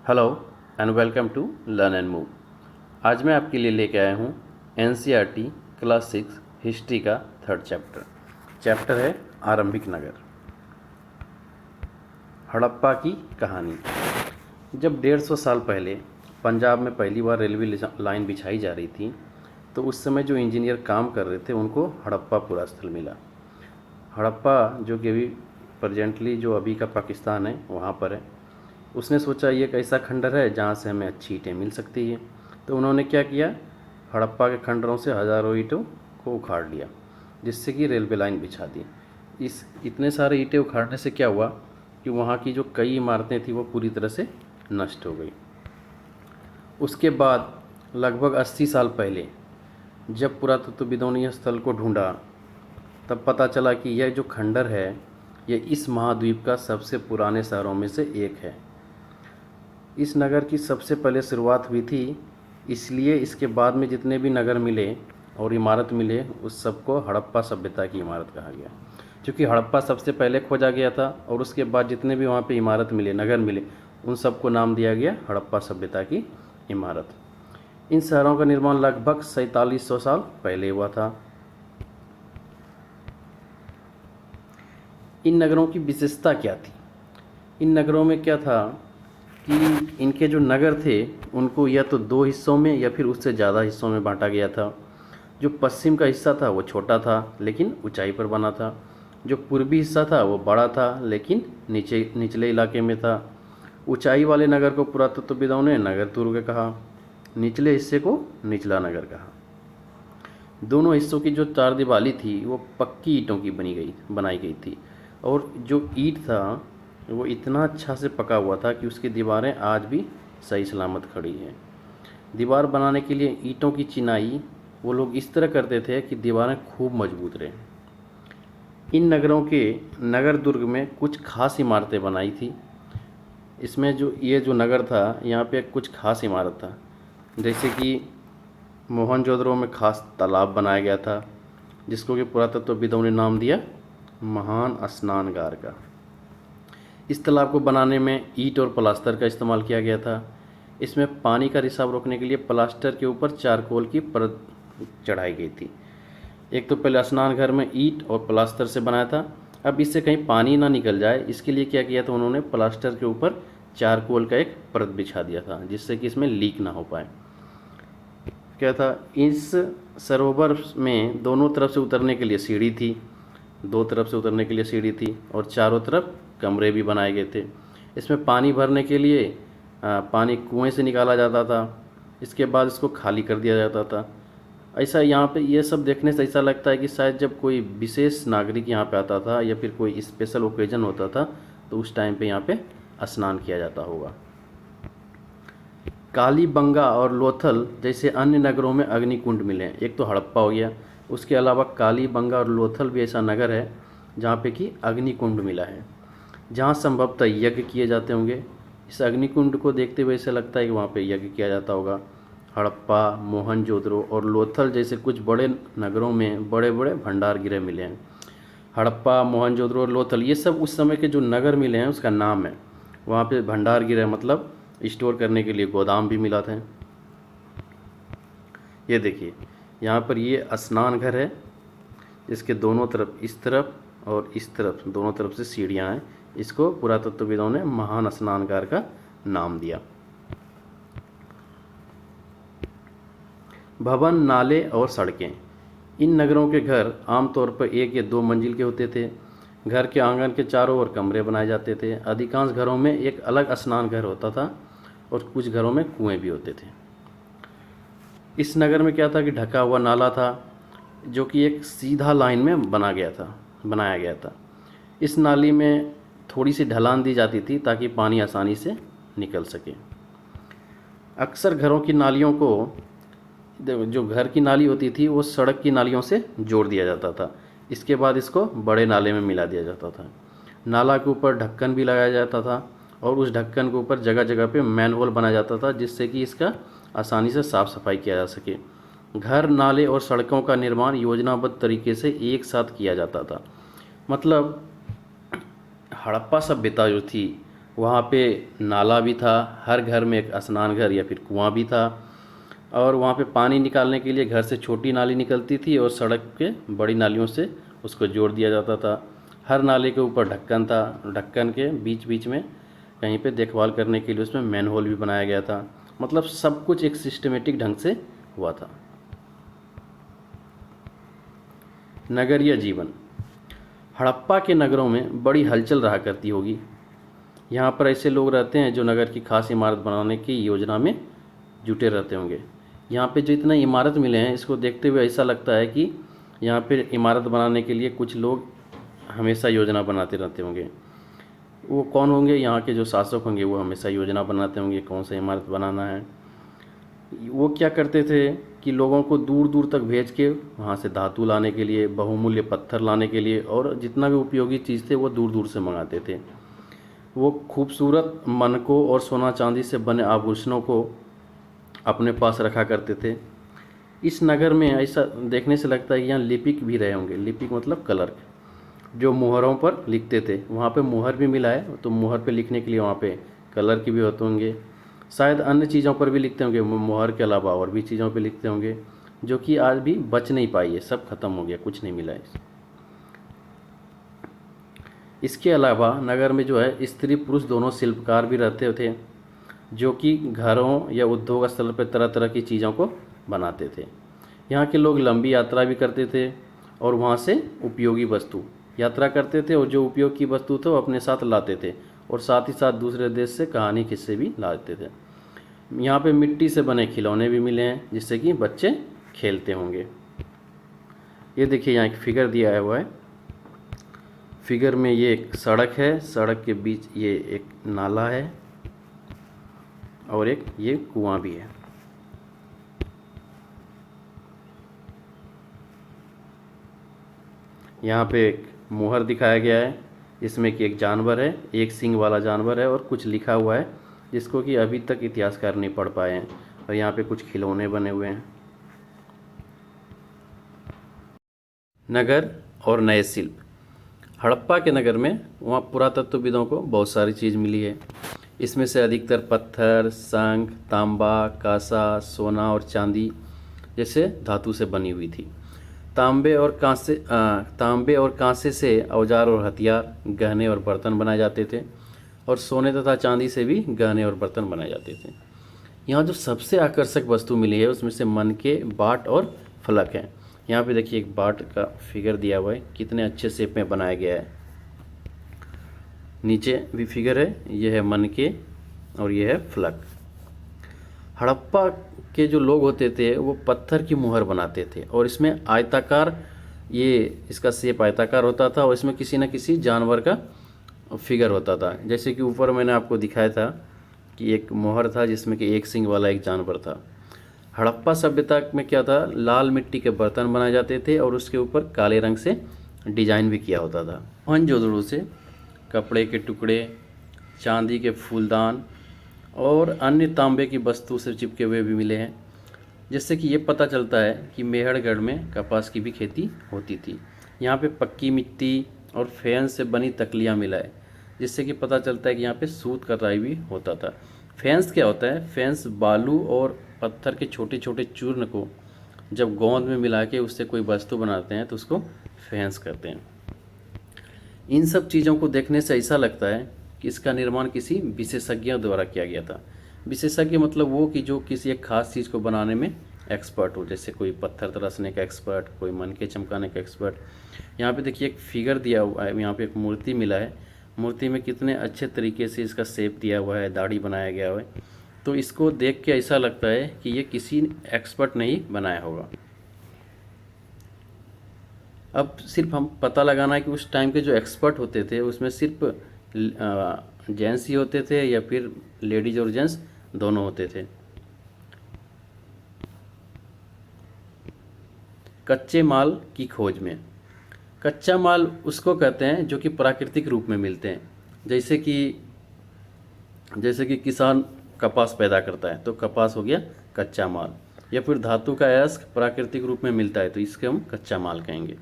Hello and welcome to learn and move. आज मैं आपके लिए लेके आया हूँ एनसीईआरटी क्लास 6 हिस्ट्री का थर्ड चैप्टर है आरंभिक नगर। हड़प्पा की कहानी। जब 150 साल पहले पंजाब में पहली बार रेलवे लाइन बिछाई जा रही थी तो उस समय जो इंजीनियर काम कर रहे थे उनको हड़प्पा पूरा स्थल मिला। हड़प्पा जो कि जो अभी का पाकिस्तान है वहाँ पर है। उसने सोचा ये एक ऐसा खंडर है जहाँ से हमें अच्छी ईंटें मिल सकती है। तो उन्होंने क्या किया, हड़प्पा के खंडरों से हज़ारों ईंटों को उखाड़ लिया जिससे कि रेलवे लाइन बिछा दी। इस इतने सारे ईंटें उखाड़ने से क्या हुआ कि वहाँ की जो कई इमारतें थी वो पूरी तरह से नष्ट हो गई। उसके बाद लगभग 80 साल पहले जब पुरातत्वविदों ने यह स्थल को ढूंढा तब पता चला कि यह जो खंडर है यह इस महाद्वीप का सबसे पुराने शहरों में से एक है। इस नगर की सबसे पहले शुरुआत हुई थी, इसलिए इसके बाद में जितने भी नगर मिले और इमारत मिले उस सबको हड़प्पा सभ्यता की इमारत कहा गया। क्योंकि हड़प्पा सबसे पहले खोजा गया था और उसके बाद जितने भी वहाँ पे इमारत मिले, नगर मिले, उन सबको नाम दिया गया हड़प्पा सभ्यता की इमारत। इन शहरों का निर्माण लगभग 4700 साल पहले हुआ था। इन नगरों की विशेषता क्या थी? इन नगरों में क्या था कि इनके जो नगर थे उनको या तो दो हिस्सों में या फिर उससे ज़्यादा हिस्सों में बांटा गया था। जो पश्चिम का हिस्सा था वो छोटा था लेकिन ऊंचाई पर बना था। जो पूर्वी हिस्सा था वो बड़ा था लेकिन निचले इलाके में था। ऊंचाई वाले नगर को पुरातत्वविदों ने नगर दुर्ग कहा, निचले हिस्से को निचला नगर कहा। दोनों हिस्सों की जो चारदीवारी थी वो पक्की ईंटों की बनाई गई थी और जो ईंट था वो इतना अच्छा से पका हुआ था कि उसकी दीवारें आज भी सही सलामत खड़ी हैं। दीवार बनाने के लिए ईंटों की चिनाई वो लोग इस तरह करते थे कि दीवारें खूब मजबूत रहें। इन नगरों के नगर दुर्ग में कुछ खास इमारतें बनाई थी। इसमें जो ये जो नगर था यहाँ पे कुछ खास इमारत था, जैसे कि मोहनजोदड़ो में खास तालाब बनाया गया था जिसको कि पुरातत्वविदों ने नाम दिया महान स्नानगार का। इस तालाब को बनाने में ईंट और प्लास्टर का इस्तेमाल किया गया था। इसमें पानी का रिसाव रोकने के लिए प्लास्टर के ऊपर चारकोल की परत चढ़ाई गई थी। एक तो पहले स्नान घर में ईंट और प्लास्टर से बनाया था। अब इससे कहीं पानी ना निकल जाए इसके लिए क्या किया था, उन्होंने प्लास्टर के ऊपर चारकोल का एक परत बिछा दिया था जिससे कि इसमें लीक ना हो पाए। क्या था, इस सरोवर में दोनों तरफ से उतरने के लिए सीढ़ी थी, दो तरफ से उतरने के लिए सीढ़ी थी और चारों तरफ कमरे भी बनाए गए थे। इसमें पानी भरने के लिए पानी कुएं से निकाला जाता था, इसके बाद इसको खाली कर दिया जाता था। ऐसा यहाँ पे ये सब देखने से ऐसा लगता है कि शायद जब कोई विशेष नागरिक यहाँ पे आता था या फिर कोई स्पेशल ओकेजन होता था तो उस टाइम पे यहाँ पे स्नान किया जाता होगा। कालीबंगा और लोथल जैसे अन्य नगरों में अग्निकुंड मिले हैं। एक तो हड़प्पा हो गया, उसके अलावा कालीबंगा और लोथल भी ऐसा नगर है जहाँ पे कि अग्निकुंड मिला है, जहाँ संभवतः यज्ञ किए जाते होंगे। इस अग्निकुंड को देखते हुए ऐसा लगता है कि वहाँ पे यज्ञ किया जाता होगा। हड़प्पा, मोहनजोदड़ो और लोथल जैसे कुछ बड़े नगरों में बड़े बड़े भंडार गृह मिले हैं। हड़प्पा, मोहनजोदड़ो और लोथल ये सब उस समय के जो नगर मिले हैं उसका नाम है। वहाँ पे भंडार गृह मतलब स्टोर करने के लिए गोदाम भी मिला था। ये देखिए यहाँ पर ये स्नान घर है, इसके दोनों तरफ, इस तरफ और इस तरफ, दोनों तरफ से सीढ़ियाँ हैं। इसको पुरातत्वविदों ने महान स्नानगार का नाम दिया। भवन, नाले और सड़कें। इन नगरों के घर आमतौर पर एक या दो मंजिल के होते थे। घर के आंगन के चारों ओर कमरे बनाए जाते थे। अधिकांश घरों में एक अलग स्नान घर होता था और कुछ घरों में कुएं भी होते थे। इस नगर में क्या था कि ढका हुआ नाला था जो कि एक सीधा लाइन में बनाया गया था। इस नाली में थोड़ी सी ढलान दी जाती थी ताकि पानी आसानी से निकल सके। अक्सर घरों की नालियों को, जो घर की नाली होती थी वो सड़क की नालियों से जोड़ दिया जाता था। इसके बाद इसको बड़े नाले में मिला दिया जाता था। नाला के ऊपर ढक्कन भी लगाया जाता था और उस ढक्कन के ऊपर जगह जगह पे मैनहोल बनाया जाता था जिससे कि इसका आसानी से साफ़ सफाई किया जा सके। घर, नाले और सड़कों का निर्माण योजनाबद्ध तरीके से एक साथ किया जाता था। मतलब हड़प्पा सभ्यता जो थी वहाँ पे नाला भी था, हर घर में एक स्नान घर या फिर कुआं भी था, और वहाँ पे पानी निकालने के लिए घर से छोटी नाली निकलती थी और सड़क के बड़ी नालियों से उसको जोड़ दिया जाता था। हर नाले के ऊपर ढक्कन था, ढक्कन के बीच बीच में कहीं पे देखभाल करने के लिए उसमें मैनहोल भी बनाया गया था। मतलब सब कुछ एक सिस्टमेटिक ढंग से हुआ था। नगरीय जीवन। हड़प्पा के नगरों में बड़ी हलचल रहा करती होगी। यहाँ पर ऐसे लोग रहते हैं जो नगर की खास इमारत बनाने की योजना में जुटे रहते होंगे। यहाँ पे जो इतना इमारत मिले हैं, इसको देखते हुए ऐसा लगता है कि यहाँ पे इमारत बनाने के लिए कुछ लोग हमेशा योजना बनाते रहते होंगे। वो कौन होंगे? यहाँ के जो शासक होंगे वो हमेशा योजना बनाते होंगे कौन सा इमारत बनाना है। वो क्या करते थे कि लोगों को दूर दूर तक भेज के वहाँ से धातु लाने के लिए, बहुमूल्य पत्थर लाने के लिए और जितना भी उपयोगी चीज़ थे वो दूर दूर से मंगाते थे। वो खूबसूरत मनकों और सोना चांदी से बने आभूषणों को अपने पास रखा करते थे। इस नगर में ऐसा देखने से लगता है कि यहाँ लिपिक भी रहे होंगे। लिपिक मतलब क्लर्क, जो मुहरों पर लिखते थे। वहाँ पे मुहर भी मिला है, तो मुहर पे लिखने के लिए वहाँ पे क्लर्क भी होते होंगे। शायद अन्य चीज़ों पर भी लिखते होंगे, मुहर के अलावा और भी चीज़ों पे लिखते होंगे, जो कि आज भी बच नहीं पाई है, सब खत्म हो गया, कुछ नहीं मिला है। इसके अलावा नगर में जो है स्त्री पुरुष दोनों शिल्पकार भी रहते थे, जो कि घरों या उद्योग स्थल पर तरह तरह की चीज़ों को बनाते थे। यहाँ के लोग लंबी यात्रा भी करते थे और वहाँ से उपयोगी वस्तु यात्रा करते थे, और जो उपयोग की वस्तु थे वो अपने साथ लाते थे, और साथ ही साथ दूसरे देश से कहानी किस्से भी लाते थे। यहाँ पे मिट्टी से बने खिलौने भी मिले हैं जिससे कि बच्चे खेलते होंगे। ये देखिए यहाँ एक फिगर दिया हुआ है। फिगर में ये एक सड़क है, सड़क के बीच ये एक नाला है और एक ये कुआं भी है। यहाँ पे एक मुहर दिखाया गया है, इसमें कि एक जानवर है, एक सींग वाला जानवर है, और कुछ लिखा हुआ है जिसको कि अभी तक इतिहासकार नहीं पढ़ पाए हैं। और यहाँ पे कुछ खिलौने बने हुए हैं। नगर और नए शिल्प। हड़प्पा के नगर में वहाँ पुरातत्वविदों को बहुत सारी चीज़ मिली है। इसमें से अधिकतर पत्थर, शंख, तांबा, कांसा, सोना और चांदी जैसे धातु से बनी हुई थी। तांबे और कांसे से औजार और हथियार, गहने और बर्तन बनाए जाते थे, और सोने तथा चांदी से भी गहने और बर्तन बनाए जाते थे। यहाँ जो सबसे आकर्षक वस्तु मिली है उसमें से मनके, बाट और फलक हैं। यहाँ पे देखिए एक बाट का फिगर दिया हुआ है, कितने अच्छे शेप में बनाया गया है। नीचे भी फिगर है, ये है मनके और ये है फलक। हड़प्पा के जो लोग होते थे वो पत्थर की मुहर बनाते थे, और इसमें आयताकार, ये इसका शेप आयताकार होता था, और इसमें किसी न किसी जानवर का फिगर होता था। जैसे कि ऊपर मैंने आपको दिखाया था कि एक मुहर था जिसमें कि एक सींग वाला एक जानवर था। हड़प्पा सभ्यता में क्या था, लाल मिट्टी के बर्तन बनाए जाते थे और उसके ऊपर काले रंग से डिजाइन भी किया होता था। मोहनजोदड़ो से कपड़े के टुकड़े, चांदी के फूलदान और अन्य तांबे की वस्तु से चिपके हुए भी मिले हैं, जिससे कि ये पता चलता है कि मेहरगढ़ में कपास की भी खेती होती थी। यहाँ पे पक्की मिट्टी और फेंस से बनी तकलियाँ मिला है, जिससे कि पता चलता है कि यहाँ पे सूत कताई भी होता था। फेंस क्या होता है? फेंस बालू और पत्थर के छोटे छोटे चूर्ण को जब गोंद में मिला के उससे कोई वस्तु बनाते हैं तो उसको फेंस कहते हैं। इन सब चीज़ों को देखने से ऐसा लगता है कि इसका निर्माण किसी विशेषज्ञ द्वारा किया गया था। विशेषज्ञ मतलब वो कि जो किसी एक खास चीज़ को बनाने में एक्सपर्ट हो, जैसे कोई पत्थर तरसने का एक्सपर्ट, कोई मनके चमकाने का एक्सपर्ट। यहाँ पे देखिए एक फिगर दिया हुआ है, यहाँ पे एक मूर्ति मिला है। मूर्ति में कितने अच्छे तरीके से इसका शेप दिया हुआ है, दाढ़ी बनाया गया है। तो इसको देख के ऐसा लगता है कि ये किसी एक्सपर्ट ने ही बनाया होगा। अब सिर्फ हम पता लगाना है कि उस टाइम के जो एक्सपर्ट होते थे उसमें सिर्फ जेंट्स ही होते थे या फिर लेडीज और जेंट्स दोनों होते थे। कच्चे माल की खोज में। कच्चा माल उसको कहते हैं जो कि प्राकृतिक रूप में मिलते हैं, जैसे कि किसान कपास पैदा करता है तो कपास हो गया कच्चा माल, या फिर धातु का अयस्क प्राकृतिक रूप में मिलता है तो इसके हम कच्चा माल कहेंगे।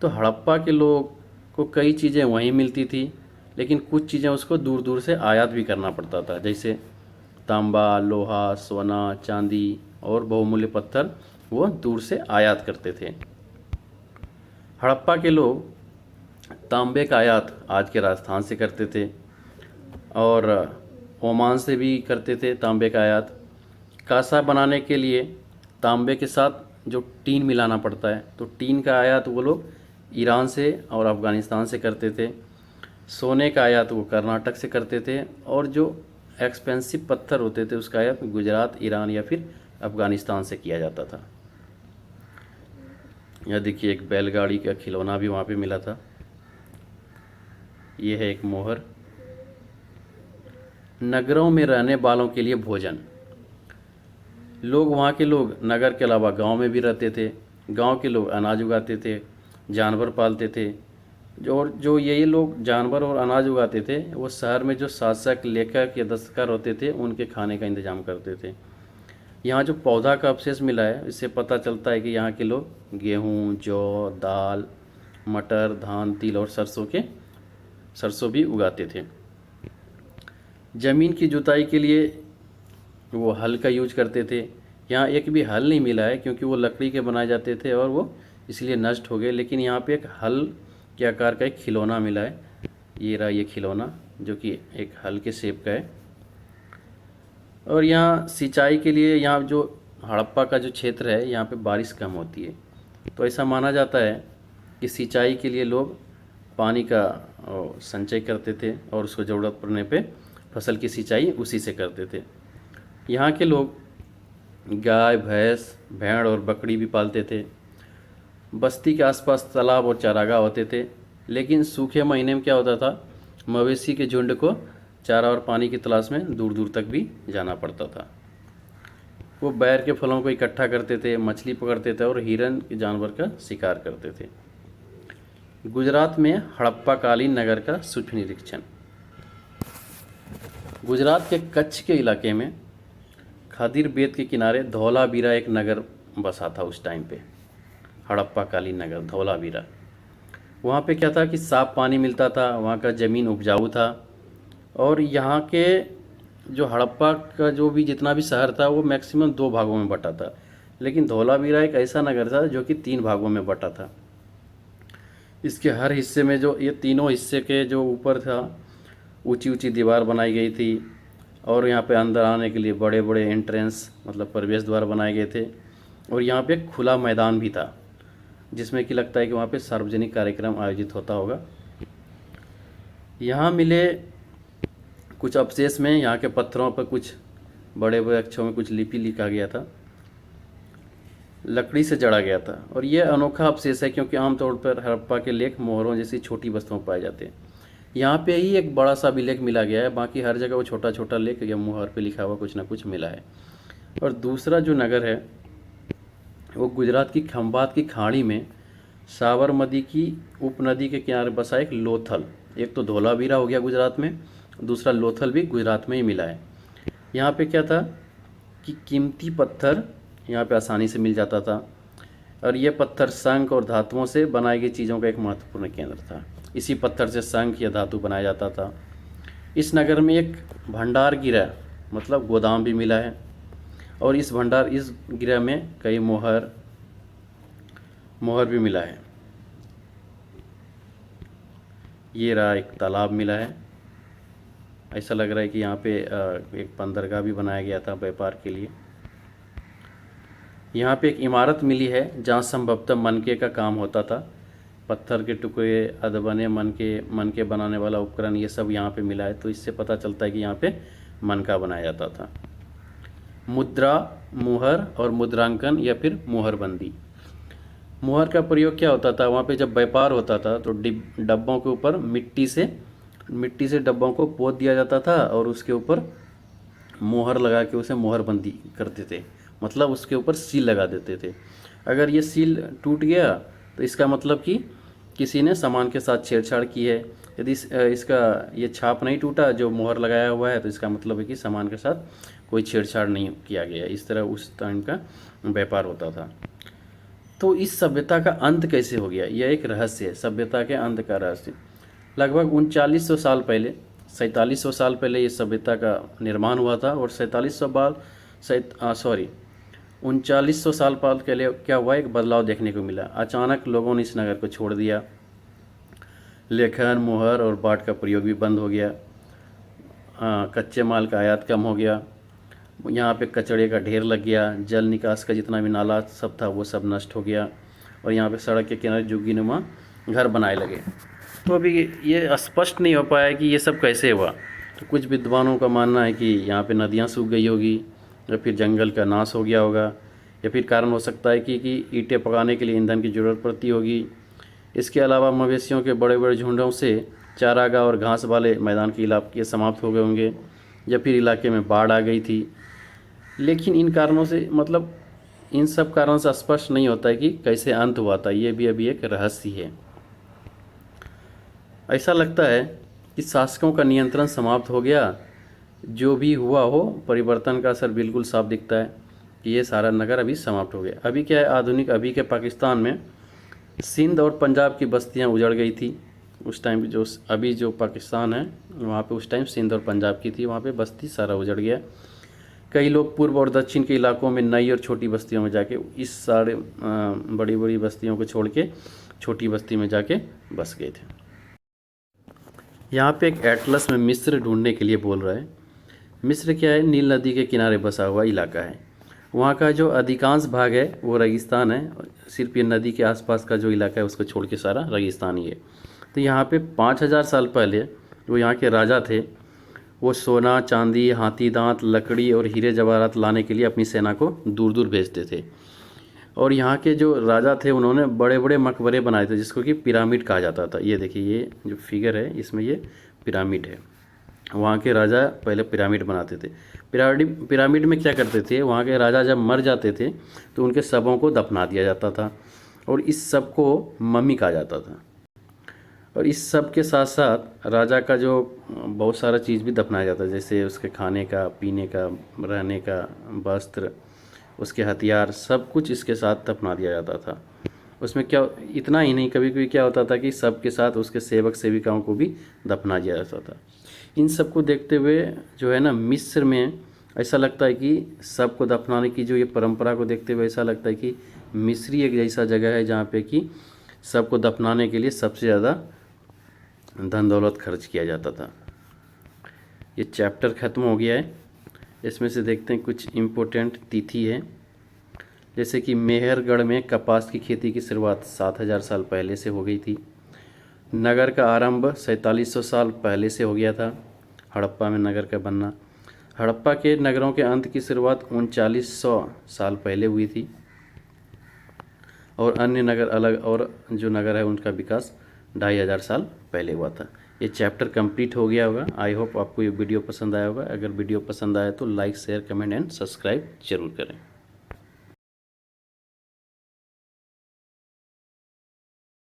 तो हड़प्पा के लोग को कई चीज़ें वहीं मिलती थी, लेकिन कुछ चीज़ें उसको दूर दूर से आयात भी करना पड़ता था, जैसे तांबा, लोहा, सोना, चांदी और बहुमूल्य पत्थर वो दूर से आयात करते थे। हड़प्पा के लोग तांबे का आयात आज के राजस्थान से करते थे और ओमान से भी करते थे तांबे का आयात। कांसा बनाने के लिए तांबे के साथ जो टीन मिलाना पड़ता है, तो टीन का आयात वो लोग ईरान से और अफ़गानिस्तान से करते थे। सोने का आयात वो कर्नाटक से करते थे और जो एक्सपेंसिव पत्थर होते थे उसका आयात गुजरात, ईरान या फिर अफ़गानिस्तान से किया जाता था। यह देखिए एक बैलगाड़ी का खिलौना भी वहाँ पे मिला था। ये है एक मोहर। नगरों में रहने वालों के लिए भोजन। लोग वहाँ के लोग नगर के अलावा गांव में भी रहते थे। गांव के लोग अनाज उगाते थे, जानवर पालते थे। जो ये लोग जानवर और अनाज उगाते थे वो शहर में जो शासक, लेखक या दस्तकार होते थे उनके खाने का इंतजाम करते थे। यहाँ जो पौधा का अवशेष मिला है इससे पता चलता है कि यहाँ के लोग गेहूँ, जौ, दाल, मटर, धान, तिल और सरसों भी उगाते थे। ज़मीन की जुताई के लिए वो हल का यूज करते थे। यहाँ एक भी हल नहीं मिला है क्योंकि वो लकड़ी के बनाए जाते थे और वो इसलिए नष्ट हो गए, लेकिन यहाँ पे एक हल के आकार का एक खिलौना मिला है। ये रहा ये खिलौना जो कि एक हल के शेप का है। और यहाँ सिंचाई के लिए, यहाँ जो हड़प्पा का जो क्षेत्र है यहाँ पे बारिश कम होती है, तो ऐसा माना जाता है कि सिंचाई के लिए लोग पानी का संचय करते थे और उसको ज़रूरत पड़ने पे फसल की सिंचाई उसी से करते थे। यहाँ के लोग गाय, भैंस, भेड़ और बकरी भी पालते थे। बस्ती के आसपास तालाब और चारागाह होते थे, लेकिन सूखे महीने में क्या होता था, मवेशी के झुंड को चारा और पानी की तलाश में दूर दूर तक भी जाना पड़ता था। वो बैर के फलों को इकट्ठा करते थे, मछली पकड़ते थे और हिरन के जानवर का शिकार करते थे। गुजरात में हड़प्पाकालीन नगर का सूक्ष्म निरीक्षण। गुजरात के कच्छ के इलाके में खादिर बेत के किनारे धौलावीरा एक नगर बसा था उस टाइम पे, हड़प्पाकालीन नगर धौलावीरा। वहाँ पे क्या था कि साफ पानी मिलता था, वहाँ का ज़मीन उपजाऊ था और यहाँ के जो हड़प्पा का जो भी जितना भी शहर था वो मैक्सिमम 2 भागों में बटा था, लेकिन धौलावीरा एक ऐसा नगर था जो कि 3 भागों में बटा था। इसके हर हिस्से में जो ये तीनों हिस्से के जो ऊपर था ऊंची ऊंची दीवार बनाई गई थी और यहाँ पे अंदर आने के लिए बड़े बड़े एंट्रेंस मतलब प्रवेश द्वार बनाए गए थे और यहाँ पे खुला मैदान भी था जिसमें कि लगता है कि वहाँ पे सार्वजनिक कार्यक्रम आयोजित होता होगा। यहाँ मिले कुछ अवशेष में यहाँ के पत्थरों पर कुछ बड़े बड़े अक्षरों में कुछ लिपि लिखा गया था, लकड़ी से जड़ा गया था। और ये अनोखा अवशेष है क्योंकि आमतौर पर हड़प्पा के लेख मोहरों जैसी छोटी वस्तुओं पाए जाते हैं। यहाँ पे ही एक बड़ा सा भी लेख मिला गया है, बाकी हर जगह वो छोटा छोटा लेख या मुहर पे लिखा हुआ कुछ ना कुछ मिला है। और दूसरा जो नगर है वो गुजरात की खंभात की खाड़ी में साबरमती की उपनदी के किनारे बसा एक लोथल। एक तो धौलावीरा हो गया गुजरात में, दूसरा लोथल भी गुजरात में ही मिला है। यहाँ पे क्या था कि कीमती पत्थर यहाँ पे आसानी से मिल जाता था और ये पत्थर शंख और धातुओं से बनाई गई चीज़ों का एक महत्वपूर्ण केंद्र था। इसी पत्थर से शंख या धातु बनाया जाता था। इस नगर में एक भंडार गिरह मतलब गोदाम भी मिला है और इस गिरह में कई मोहर भी मिला है। ये रहा एक तालाब मिला है। ऐसा लग रहा है कि यहाँ पे एक बंदरगाह भी बनाया गया था व्यापार के लिए। यहाँ पे एक इमारत मिली है जहाँ संभवतः मनके का काम होता था। पत्थर के टुकड़े, अदबने मनके बनाने वाला उपकरण ये सब यहाँ पे मिला है, तो इससे पता चलता है कि यहाँ पे मनका बनाया जाता था। मुद्रा, मुहर और मुद्रांकन या फिर मुहरबंदी। मुहर का प्रयोग क्या होता था, वहाँ पे जब व्यापार होता था तो डब्बों के ऊपर मिट्टी से डब्बों को पोत दिया जाता था और उसके ऊपर मुहर लगा के उसे मुहरबंदी करते थे, मतलब उसके ऊपर सील लगा देते थे। अगर ये सील टूट गया तो इसका मतलब कि किसी ने सामान के साथ छेड़छाड़ की है। यदि इसका ये छाप नहीं टूटा जो मुहर लगाया हुआ है तो इसका मतलब है कि सामान के साथ कोई छेड़छाड़ नहीं किया गया। इस तरह उस टाइम का व्यापार होता था। तो इस सभ्यता का अंत कैसे हो गया, यह एक रहस्य है, सभ्यता के अंत का रहस्य। लगभग 3900 साल पहले, 4700 साल पहले ये सभ्यता का निर्माण हुआ था। और 3900 साल के लिए क्या हुआ, एक बदलाव देखने को मिला। अचानक लोगों ने इस नगर को छोड़ दिया। लेखन, मोहर और बाट का प्रयोग भी बंद हो गया। कच्चे माल का आयात कम हो गया। यहाँ पे कचड़े का ढेर लग गया। जल निकास का जितना भी नाला सब था वो सब नष्ट हो गया। और यहाँ पे सड़क के किनारे झुग्गीनुमा घर बनाए लगे। तो अभी ये स्पष्ट नहीं हो पाया कि ये सब कैसे हुआ। तो कुछ विद्वानों का मानना है कि यहाँ पे नदियाँ सूख गई होगी, या फिर जंगल का नाश हो गया होगा, या फिर कारण हो सकता है कि ईंटें पकाने के लिए ईंधन की ज़रूरत पड़ती होगी। इसके अलावा मवेशियों के बड़े बड़े झुंडों से चारागाह और घास वाले मैदान के इलाके समाप्त हो गए होंगे, या फिर इलाके में बाढ़ आ गई थी। लेकिन इन कारणों से मतलब इन सब कारणों से स्पष्ट नहीं होता है कि कैसे अंत हुआ था। ये भी अभी एक रहस्य है। ऐसा लगता है कि शासकों का नियंत्रण समाप्त हो गया। जो भी हुआ हो, परिवर्तन का असर बिल्कुल साफ दिखता है कि ये सारा नगर अभी समाप्त हो गया। अभी क्या है, आधुनिक अभी के पाकिस्तान में सिंध और पंजाब की बस्तियां उजड़ गई थी। उस टाइम जो पाकिस्तान है वहाँ पे उस टाइम सिंध और पंजाब की थी, वहाँ पे बस्ती सारा उजड़ गया। कई लोग पूर्व और दक्षिण के इलाकों में नई और छोटी बस्तियों में जाके इस सारे बड़ी बड़ी बस्तियों को छोड़ के छोटी बस्ती में जाके बस गए थे। यहाँ पे एक एटलस में मिस्र ढूंढने के लिए बोल रहा है। मिस्र क्या है, नील नदी के किनारे बसा हुआ इलाका है। वहाँ का जो अधिकांश भाग है वो रेगिस्तान है। सिर्फ ये नदी के आसपास का जो इलाका है उसको छोड़ के सारा रेगिस्तान ही है। तो यहाँ पे 5000 साल पहले जो यहाँ के राजा थे वो सोना, चांदी, हाथी दांत, लकड़ी और हीरे जवाहरात लाने के लिए अपनी सेना को दूर दूर भेजते थे। और यहाँ के जो राजा थे उन्होंने बड़े बड़े मकबरे बनाए थे जिसको कि पिरामिड कहा जाता था। ये देखिए, ये जो फिगर है इसमें ये पिरामिड है। वहाँ के राजा पहले पिरामिड बनाते थे। पिरामिड में क्या करते थे, वहाँ के राजा जब मर जाते थे तो उनके शवों को दफना दिया जाता था, और इस सब को मम्मी कहा जाता था। और इस सब के साथ साथ राजा का जो बहुत सारा चीज़ भी दफनाया जाता है, जैसे उसके खाने का, पीने का, रहने का, वस्त्र, उसके हथियार, सब कुछ इसके साथ दफना दिया जाता था। उसमें क्या, इतना ही नहीं, कभी कभी क्या होता था कि सबके साथ उसके सेवक सेविकाओं को भी दफना दिया जाता था। इन सब को देखते हुए जो है ना, मिस्र में ऐसा लगता है कि सबको दफनाने की जो ये परंपरा को देखते हुए ऐसा लगता है कि मिस्री एक ऐसा जगह है जहाँ पे कि सबको दफनाने के लिए सबसे ज़्यादा धन दौलत खर्च किया जाता था। ये चैप्टर ख़त्म हो गया है। इसमें से देखते हैं कुछ इम्पोर्टेंट तिथि है, जैसे कि मेहरगढ़ में कपास की खेती की शुरुआत 7000 साल पहले से हो गई थी। नगर का आरंभ 4700 साल पहले से हो गया था। हड़प्पा में नगर का बनना। हड़प्पा के नगरों के अंत की शुरुआत 3900 साल पहले हुई थी। और अन्य नगर अलग, और जो नगर है उनका विकास 2500 साल पहले हुआ था। ये चैप्टर कंप्लीट हो गया होगा। आई होप आपको ये वीडियो पसंद आया होगा। अगर वीडियो पसंद आया तो like, share, comment and subscribe जरूर करें।